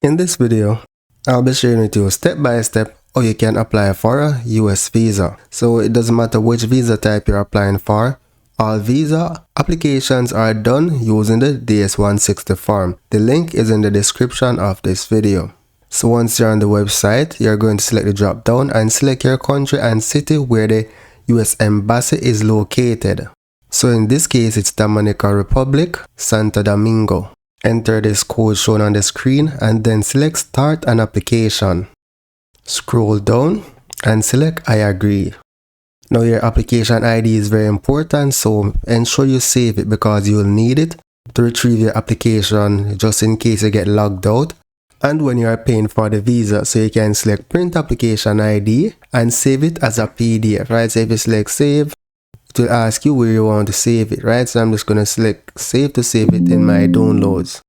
In this video, I'll be sharing with you step by step how you can apply for a US visa. So it doesn't matter which visa type you're applying for, all visa applications are done using the DS-160 form. The link is in the description of this video. So once you're on the website, you're going to select the drop down and select your country and city where the US Embassy is located. So in this case, it's Dominica Republic, Santo Domingo. Enter this code shown on the screen and then select Start an application. Scroll down and select I agree. Now your application ID is very important, so ensure you save it because you'll need it to retrieve your application just in case you get logged out and when you are paying for the visa. So you can select Print Application ID and save it as a PDF, right? So if you select Save, it will ask you where you want to save it, right? So I'm just going to select Save to save it in my downloads.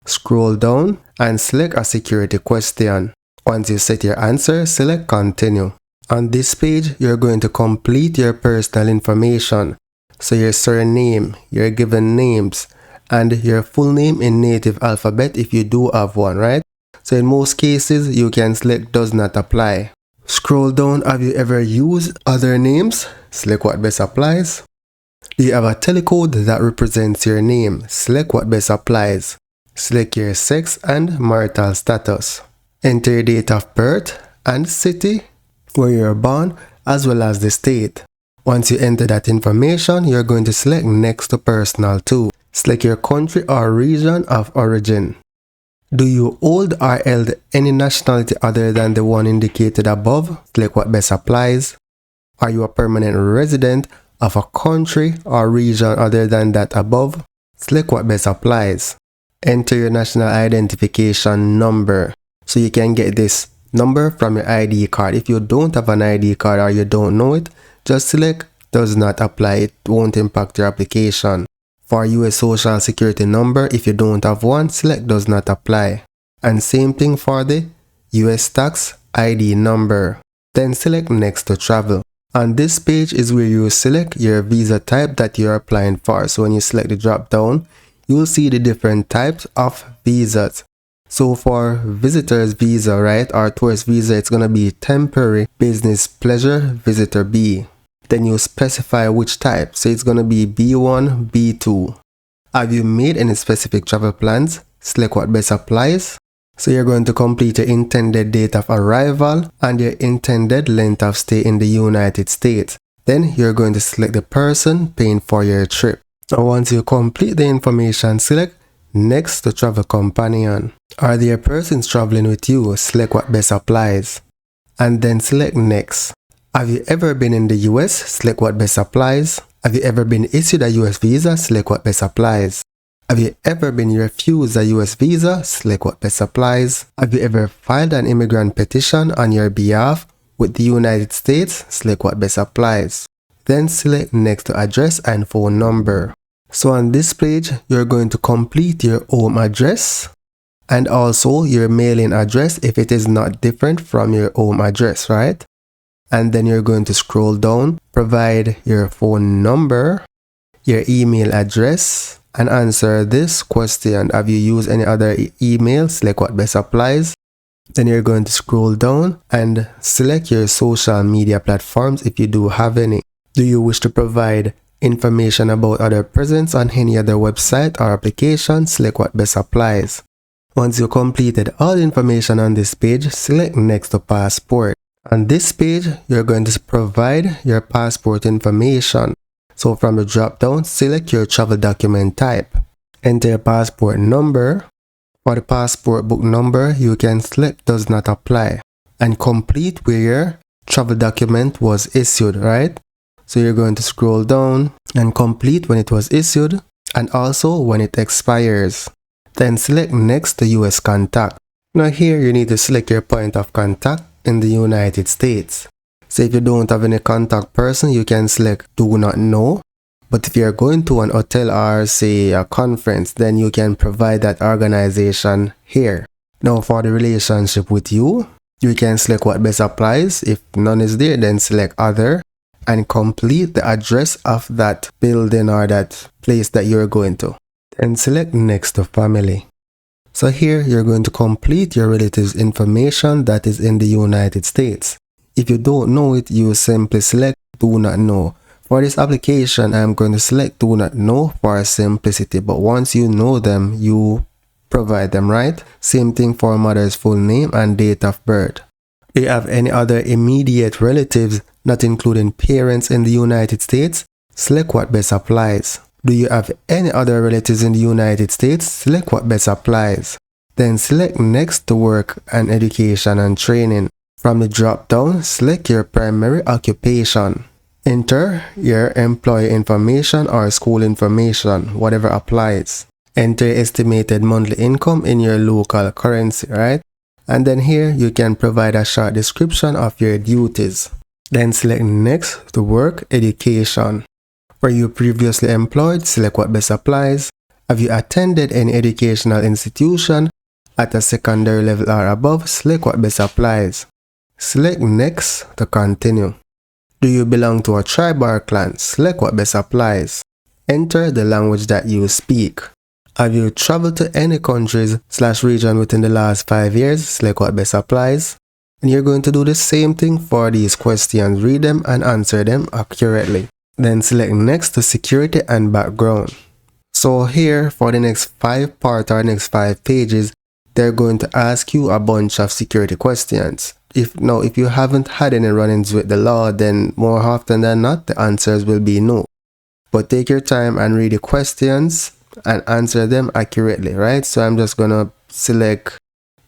Scroll down and select a security question. Once you set your answer, select Continue. On this page, you're going to complete your personal information. So your surname, your given names, and your full name in native alphabet if you do have one, right? So in most cases, you can select Does Not Apply. Scroll down, have you ever used other names? Select what best applies. Do you have a telecode that represents your name? Select what best applies. Select your sex and marital status. Enter your date of birth and city where you are born as well as the state. Once you enter that information, you're going to select Next to Personal 2. Select your country or region of origin. Do you hold or held any nationality other than the one indicated above? Select what best applies. Are you a permanent resident of a country or region other than that above? Select what best applies. Enter your national identification number. So you can get this number from your ID card. If you don't have an ID card or you don't know it, just select Does Not Apply. It won't impact your application. For US Social Security number, if you don't have one, select Does Not Apply. And same thing for the US Tax ID number. Then select Next to Travel. On this page is where you select your visa type that you're applying for. So when you select the drop down, you'll see the different types of visas. So for visitor's visa, right, or tourist visa, it's going to be temporary business pleasure visitor B. Then you specify which type. So it's going to be B1, B2. Have you made any specific travel plans? Select what best applies. So you're going to complete your intended date of arrival and your intended length of stay in the United States. Then you're going to select the person paying for your trip. Now once you complete the information, select Next to Travel Companion. Are there persons traveling with you? Select what best applies. And then select Next. Have you ever been in the US? Select what best applies. Have you ever been issued a US visa? Select what best applies. Have you ever been refused a US visa? Select what best applies. Have you ever filed an immigrant petition on your behalf with the United States? Select what best applies. Then select Next to Address and Phone Number. So on this page, you're going to complete your home address and also your mailing address if it is not different from your home address, right? And then you're going to scroll down, provide your phone number, your email address, and answer this question. Have you used any other email? Select what best applies. Then you're going to scroll down and select your social media platforms if you do have any. Do you wish to provide information about other presence on any other website or application? Select what best applies. Once you completed all the information on this page, select Next to Passport. On this page, you're going to provide your passport information. So from the drop down, select your travel document type. Enter your passport number. For the passport book number, you can select Does Not Apply and complete where your travel document was issued, right? So you're going to scroll down and complete when it was issued and also when it expires. Then select Next to US Contact. Now here you need to select your point of contact in the United States. So if you don't have any contact person, you can select Do Not Know. But if you're going to an hotel or say a conference, then you can provide that organization here. Now for the relationship with you, you can select what best applies. If none is there, then select Other and complete the address of that building or that place that you're going to. Then select Next to Family. So here you're going to complete your relatives information that is in the United States. If you don't know it, you simply select do not know. For this application, I'm going to select do not know for simplicity, but once you know them, you provide them, right? Same thing for mother's full name and date of birth. Do you have any other immediate relatives, not including parents in the United States? Select what best applies. Do you have any other relatives in the United States? Select what best applies. Then select next to work and education and training. From the drop down, select your primary occupation. Enter your employer information or school information, whatever applies. Enter estimated monthly income in your local currency, right? And then here you can provide a short description of your duties. Then select next to work education. Were you previously employed? Select what best applies. Have you attended any educational institution at a secondary level or above? Select what best applies. Select next to continue. Do you belong to a tribe or clan? Select what best applies. Enter the language that you speak. Have you traveled to any countries/region within the last 5 years? Select what best applies. And you're going to do the same thing for these questions. Read them and answer them accurately. Then select next to security and background. So here for the next 5 parts or next 5 pages, they're going to ask you a bunch of security questions. If you haven't had any run-ins with the law, then more often than not, the answers will be no. But take your time and read the questions and answer them accurately, right? So I'm just gonna select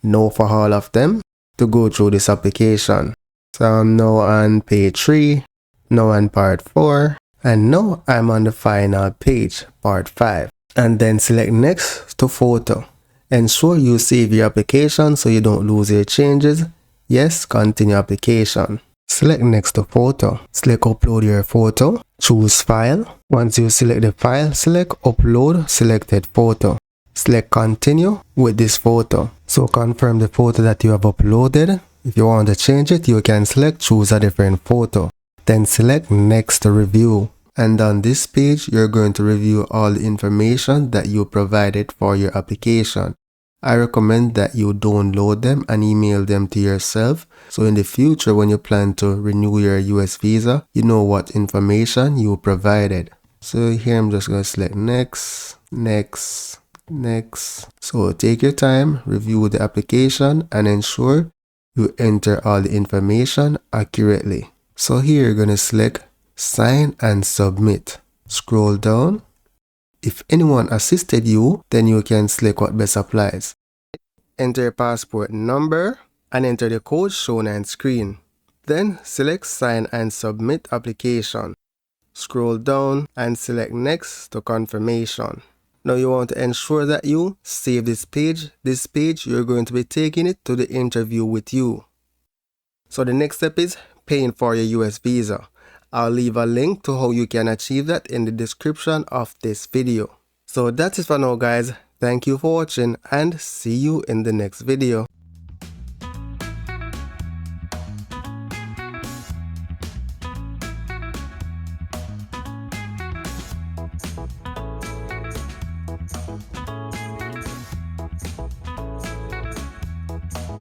no for all of them to go through this application. So I'm now on page 3, now on part 4, and now I'm on the final page, part 5. And then select next to photo. Ensure you save your application so you don't lose your changes. Yes, continue application. Select next to photo. Select upload your photo. Choose file. Once you select the file, select upload selected photo. Select continue with this photo. So confirm the photo that you have uploaded. If you want to change it, you can select choose a different photo. Then select next to review. And on this page, you're going to review all the information that you provided for your application. I recommend that you download them and email them to yourself, so in the future when you plan to renew your US visa, you know what information you provided. So here I'm just going to select next, next, next. So take your time, review the application and ensure you enter all the information accurately. So here you're going to select sign and submit. Scroll down. If anyone assisted you, then you can select what best applies. Enter your passport number and enter the code shown on screen. Then select sign and submit application. Scroll down and select next to confirmation. Now you want to ensure that you save this page. This page, you're going to be taking it to the interview with you. So the next step is paying for your US visa. I'll leave a link to how you can achieve that in the description of this video. So that's it for now guys. Thank you for watching and see you in the next video.